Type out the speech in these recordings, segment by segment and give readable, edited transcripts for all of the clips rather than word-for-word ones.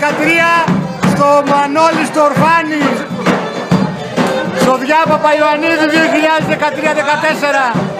στο Μανώλη στο Ορφάνι, στο Διά Παπαϊωαννίδη 2013-14.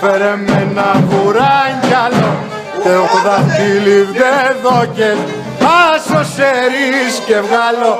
Φέρε με ένα βουράγγιαλο και ο δαχτύλι βδεδόκες άσο σε ρίσκε βγάλω.